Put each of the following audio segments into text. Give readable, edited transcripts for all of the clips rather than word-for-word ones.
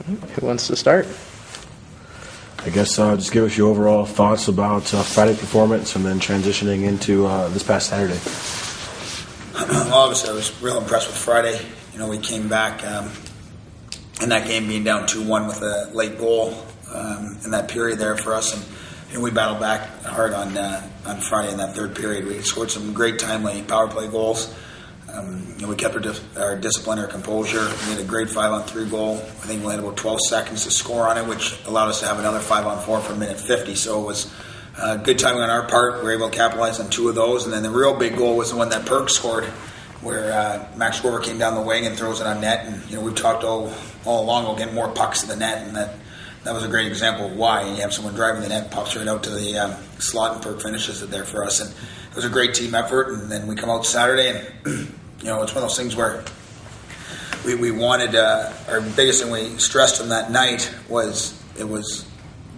Who wants to start? I guess just give us your overall thoughts about Friday's performance and then transitioning into this past Saturday. Well, obviously, I was real impressed with Friday. We came back in that game being down 2-1 with a late goal in that period there for us, and we battled back hard on Friday in that third period. We scored some great timely power play goals. We kept our discipline, our composure. We had a great 5-on-3 goal. I think we had about 12 seconds to score on it, which allowed us to have another 5-on-4 for a minute 50. So it was good timing on our part. We were able to capitalize on 2 of those. And then the real big goal was the one that Perk scored, where Max Grover came down the wing and throws it on net. And we've talked all along about getting more pucks to the net, and that was a great example of why. You have someone driving the net, pops right out to the slot, and Perk finishes it there for us. And it was a great team effort. And then we come out Saturday, and it's one of those things where we wanted our biggest thing we stressed from that night was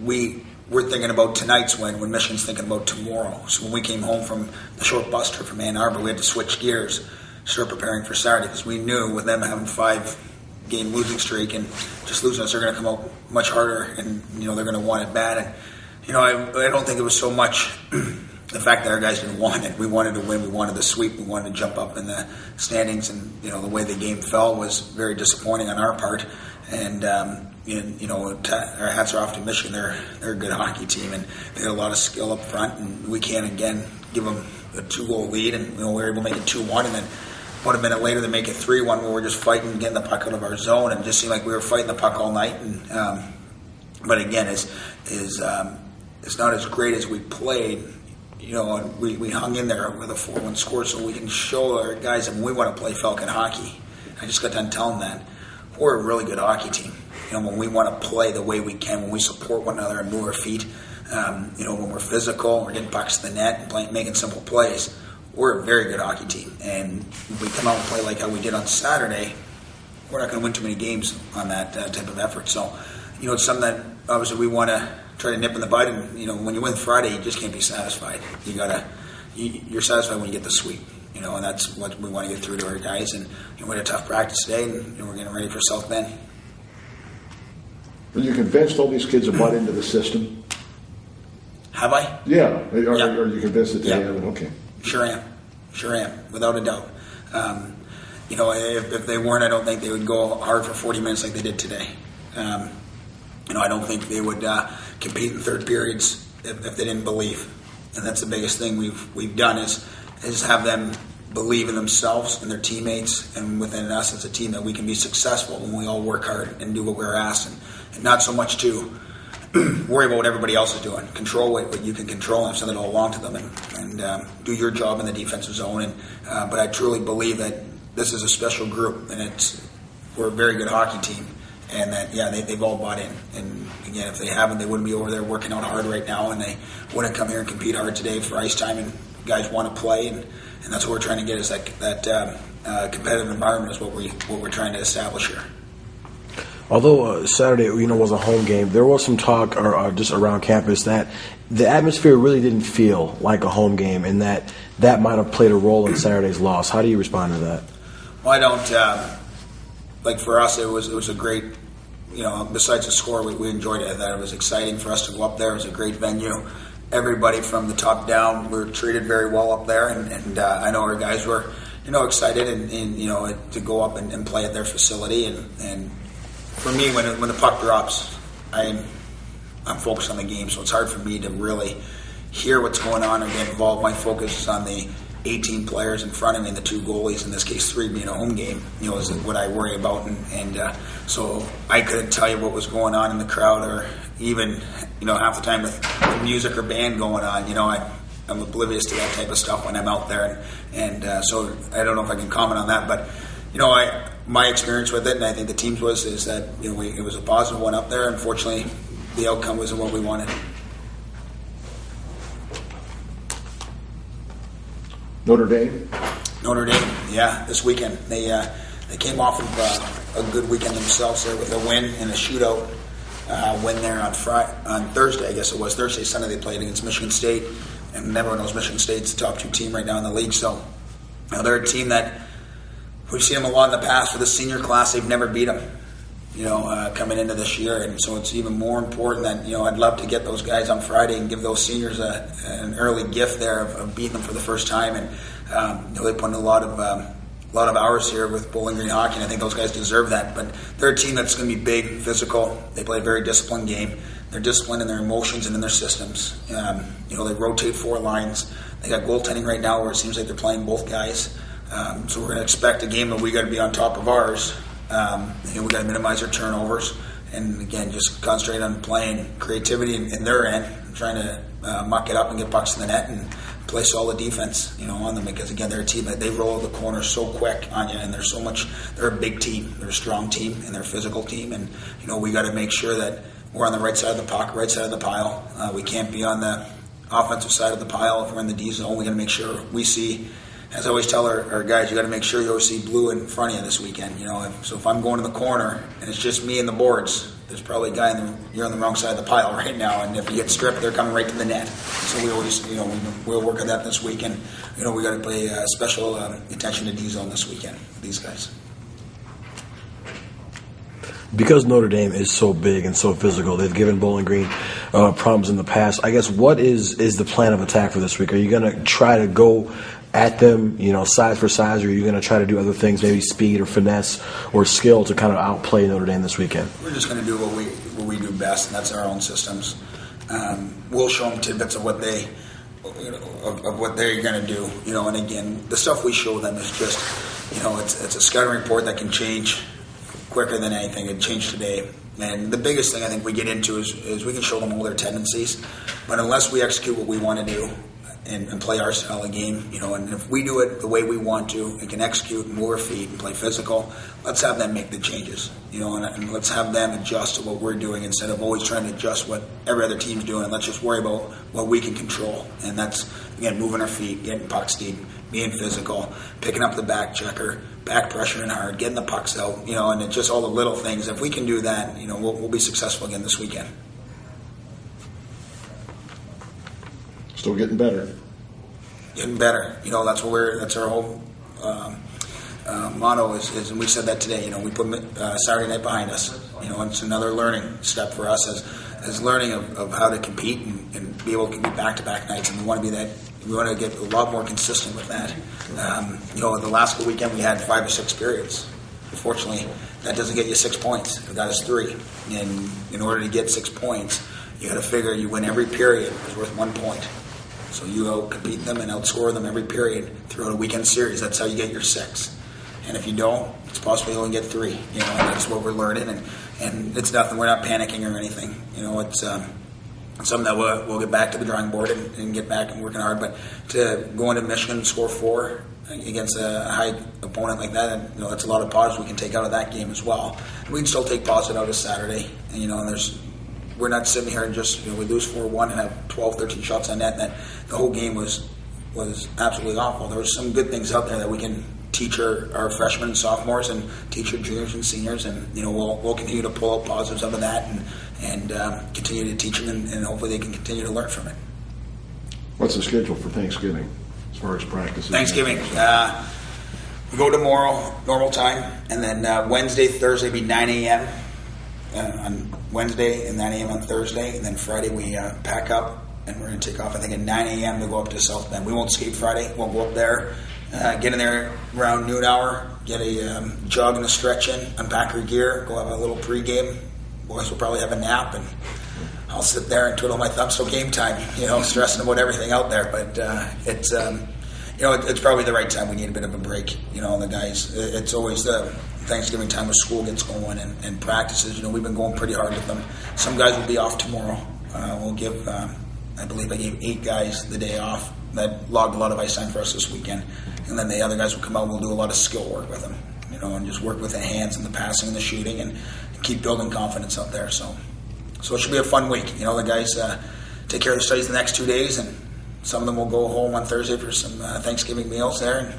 we're thinking about tonight's win when Michigan's thinking about tomorrow. So when we came home from the short bus trip from Ann Arbor, we had to switch gears, start preparing for Saturday, because we knew with them having 5-game losing streak and just losing us, they're going to come out much harder, and they're going to want it bad. And I don't think it was so much the fact that our guys didn't want it. We wanted to win. We wanted to sweep. We wanted to jump up in the standings. And the way the game fell was very disappointing on our part. And our hats are off to Michigan. They're a good hockey team, and they had a lot of skill up front. And we can again give them a 2-goal lead, and we were able to make it 2-1, and then about a minute later they make it 3-1, where we're just fighting and getting the puck out of our zone, and it just seemed like we were fighting the puck all night. And but again, it's not as great as we played. And we hung in there with a 4-1 score so we can show our guys that we want to play Falcon hockey. I just got done telling them that. We're a really good hockey team. When we want to play the way we can, when we support one another and move our feet, when we're physical, we're getting pucks to the net and making simple plays, we're a very good hockey team. And if we come out and play like how we did on Saturday, we're not going to win too many games on that type of effort. So, it's something that obviously we want to try to nip in the bud, and when you win Friday, you just can't be satisfied. You're satisfied when you get the sweep, and that's what we want to get through to our guys. And we had a tough practice today, and we're getting ready for South Bend. Are you convinced all these kids are bought into the system? Have I? Yeah. Are you convinced that they have it? Okay. Sure am, without a doubt. If they weren't, I don't think they would go hard for 40 minutes like they did today. I don't think they would compete in third periods if they didn't believe, and that's the biggest thing we've done is have them believe in themselves and their teammates and within us as a team that we can be successful when we all work hard and do what we're asked, and not so much to worry about what everybody else is doing. Control what you can control and send it all along to them, and do your job in the defensive zone. But I truly believe that this is a special group, and we're a very good hockey team. And that, they've all bought in. And again, if they haven't, they wouldn't be over there working out hard right now, and they wouldn't come here and compete hard today for ice time. And guys want to play, and that's what we're trying to get, is that competitive environment is what we're trying to establish here. Although Saturday, was a home game, there was some talk just around campus that the atmosphere really didn't feel like a home game, and that might have played a role in Saturday's loss. How do you respond to that? Well, I don't. For us, it was a great. Besides the score, we enjoyed it. I thought it was exciting for us to go up there. It was a great venue. Everybody from the top down were treated very well up there, and I know our guys were, excited and to go up and play at their facility. And for me, when the puck drops, I'm focused on the game, so it's hard for me to really hear what's going on or get involved. My focus is on the 18 players in front of me, and the 2 goalies, in this case 3 being a home game, is what I worry about. And so I couldn't tell you what was going on in the crowd, or even, half the time with music or band going on. I'm oblivious to that type of stuff when I'm out there. And so I don't know if I can comment on that. But, my experience with it, and I think the team's is that, it was a positive one up there. Unfortunately, the outcome wasn't what we wanted. Notre Dame, this weekend. They came off of a good weekend themselves there with a win and a shootout win there on Thursday, I guess it was. Thursday, Sunday they played against Michigan State, and everyone knows Michigan State's the top 2 team right now in the league. So they're a team that we've seen them a lot in the past. For the senior class, they've never beat them. coming into this year. And so it's even more important that, I'd love to get those guys on Friday and give those seniors an early gift there of beating them for the first time. And they put in a lot of hours here with Bowling Green hockey, and I think those guys deserve that. But they're a team that's going to be big, physical. They play a very disciplined game. They're disciplined in their emotions and in their systems. They rotate 4 lines. They got goaltending right now where it seems like they're playing both guys. So we're going to expect a game that we got to be on top of ours. We got to minimize our turnovers, and again, just concentrate on playing creativity in their end, trying to muck it up and get pucks in the net and play solid defense, on them, because again, they're a team that they roll the corner so quick on you, and they're a big team, they're a strong team, and they're a physical team, and we got to make sure that we're on the right side of the puck, right side of the pile. We can't be on the offensive side of the pile if we're in the D zone. We got to make sure we see. As I always tell our guys, you got to make sure you always see blue in front of you this weekend. So if I'm going to the corner and it's just me and the boards, there's probably a guy you're on the wrong side of the pile right now. And if you get stripped, they're coming right to the net. So we always, we'll work on that this weekend. We got to pay special attention to D zone this weekend with these guys. Because Notre Dame is so big and so physical, they've given Bowling Green problems in the past. I guess what is the plan of attack for this week? Are you going to try to go at them, size for size, or are you going to try to do other things, maybe speed or finesse or skill to kind of outplay Notre Dame this weekend? We're just going to do what we do best, and that's our own systems. We'll show them tidbits of what they, of what they're going to do, And again, the stuff we show them is just, it's a scouting report that can change quicker than anything. It changed today. And the biggest thing I think we get into is we can show them all their tendencies, but unless we execute what we want to do and play our style of game, and if we do it the way we want to and can execute and move our feet and play physical, let's have them make the changes, and let's have them adjust to what we're doing instead of always trying to adjust what every other team's doing. And let's just worry about what we can control, and that's, again, moving our feet, getting pucks deep, being physical, picking up the back checker, back pressuring hard, getting the pucks out, and it's just all the little things. If we can do that, we'll be successful again this weekend. Still getting better. Getting better. That's our whole motto is, and we said that today. We put Saturday night behind us. It's another learning step for us as learning of how to compete and be able to compete back-to-back nights. And we want to be that. We want to get a lot more consistent with that. The last weekend we had 5 or 6 periods. Unfortunately, that doesn't get you 6 points. It got us 3. And in order to get 6 points, you got to figure you win every period is worth 1 point. So you out-compete them and outscore them every period throughout a weekend series. That's how you get your 6. And if you don't, it's possible you only get 3. And that's what we're learning. And it's nothing. We're not panicking or anything. It's something that we'll get back to the drawing board and get back and working hard. But to go into Michigan and score 4 against a high opponent like that, and that's a lot of positives we can take out of that game as well. And we can still take positive out of Saturday. And we're not sitting here and just, we lose 4-1 and have 12, 13 shots on net. And that the whole game was absolutely awful. There were some good things out there that we can teach our freshmen and sophomores and teach our juniors and seniors. And, we'll continue to pull out positives out of that and continue to teach them, and hopefully they can continue to learn from it. What's the schedule for Thanksgiving as far as practices? Thanksgiving. We go tomorrow, normal time, and then Wednesday, Thursday be 9 a.m. On Wednesday and 9 a.m. on Thursday, and then Friday we pack up and we're going to take off, I think, at 9 a.m. to go up to South Bend. We won't skate Friday. We'll go up there, get in there around noon hour, get a jog and a stretch in, unpack our gear, go have a little pregame. Boys will probably have a nap, and I'll sit there and twiddle my thumbs till game time, stressing about everything out there. But it's probably the right time. We need a bit of a break. The guys, it's always the Thanksgiving time when school gets going and practices. We've been going pretty hard with them. Some guys will be off tomorrow. We'll give, I believe I gave 8 guys the day off that logged a lot of ice time for us this weekend. And then the other guys will come out and we'll do a lot of skill work with them, and just work with the hands and the passing and the shooting and keep building confidence out there. So it should be a fun week. The guys take care of their studies the next 2 days, and some of them will go home on Thursday for some Thanksgiving meals there. And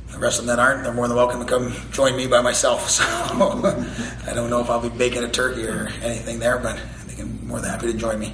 the rest of them that aren't, they're more than welcome to come join me by myself. So I don't know if I'll be baking a turkey or anything there, but I think I'm more than happy to join me.